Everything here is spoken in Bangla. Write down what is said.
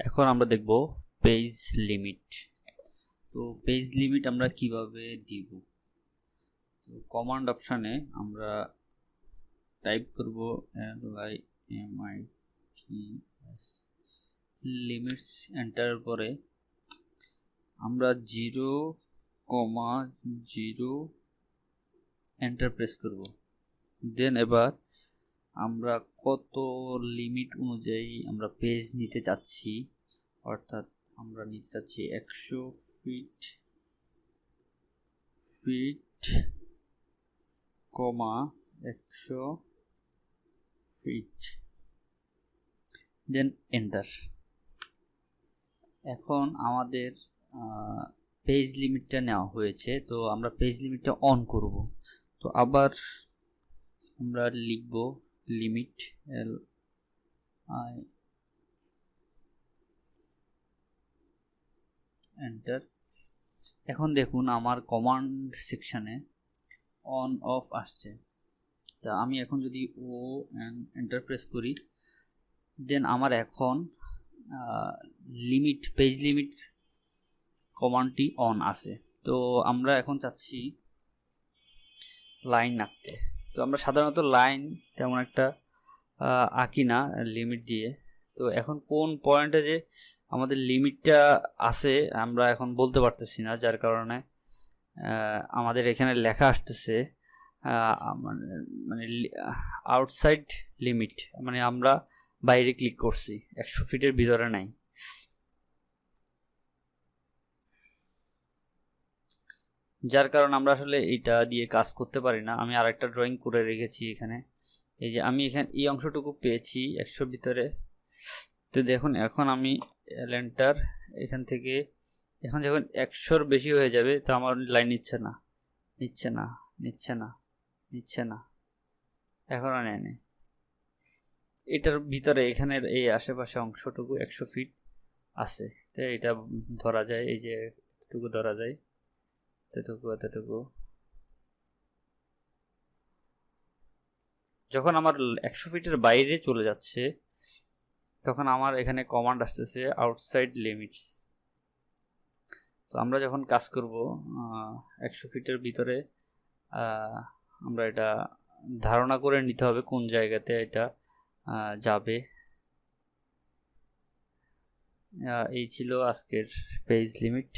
এখন আমরা দেখব পেজ লিমিট। তো পেজ লিমিট আমরা কিভাবে দিব, তো কমান্ড অপশানে আমরা টাইপ করব LIMITS লিমিটস, এন্টার পরে আমরা 0,0 এন্টার প্রেস করব। দেন এবার আমরা কত লিমিট অনুযায়ী আমরা পেজ নিতে চাচ্ছি, অর্থাৎ আমরা নিতে চাচ্ছি 100 feet comma 100 feet, then enter. এখন আমাদের পেজ লিমিটটা নেওয়া হয়েছে, তো আমরা পেজ লিমিটটা অন করব। তো আবার আমরা লিখব লিমিট LI এন্টার। এখন দেখুন আমার কমান্ড সেকশনে অন অফ আসছে। তা আমি এখন যদি এন্টার প্রেস করি, দেন আমার এখন লিমিট পেজ লিমিট কমান্ডটি অন আছে। তো আমরা এখন চাচ্ছি লাইন আঁকতে। তো আমরা সাধারণত লাইন তেমন একটা আঁকি না লিমিট দিয়ে। তো এখন কোন পয়েন্টে যে আমাদের লিমিটটা আছে আমরা এখন বলতে পারতেছি না, যার কারণে আমাদের এখানে লেখা আসতেছে মানে আউটসাইড লিমিট, মানে আমরা বাইরে ক্লিক করছি, 100 ফিটের ভিতরে নাই। যার কারণে আমরা আসলে এটা দিয়ে কাজ করতে পারি না। আমি আরেকটা ড্রয়িং করে রেখেছি এখানে। এই যে আমি এখানে এই অংশটুকু পেয়েছি 100 ভিতরে। তো দেখুন এখন আমি এন্টার, এখান থেকে এখন যখন 100-র বেশি হয়ে যাবে তো আমার লাইন নিচ্ছে না, এখনও নেয়। এটার ভিতরে এখানের এই আশেপাশে অংশটুকু 100 ফিট আছে, তো এটা ধরা যায়, এই যে এতটুকু ধরা যায়, এতটুকু। যখন আমার 100 ফিটের বাইরে চলে যাচ্ছে তখন আমার এখানে কমান্ড আসতেছে আউটসাইড লিমিটস। তো আমরা যখন কাজ করব 100 ফিটের ভিতরে আমরা এটা ধারণা করে নিতে হবে কোন জায়গাতে এটা যাবে। এই ছিল আজকের পেজ লিমিট।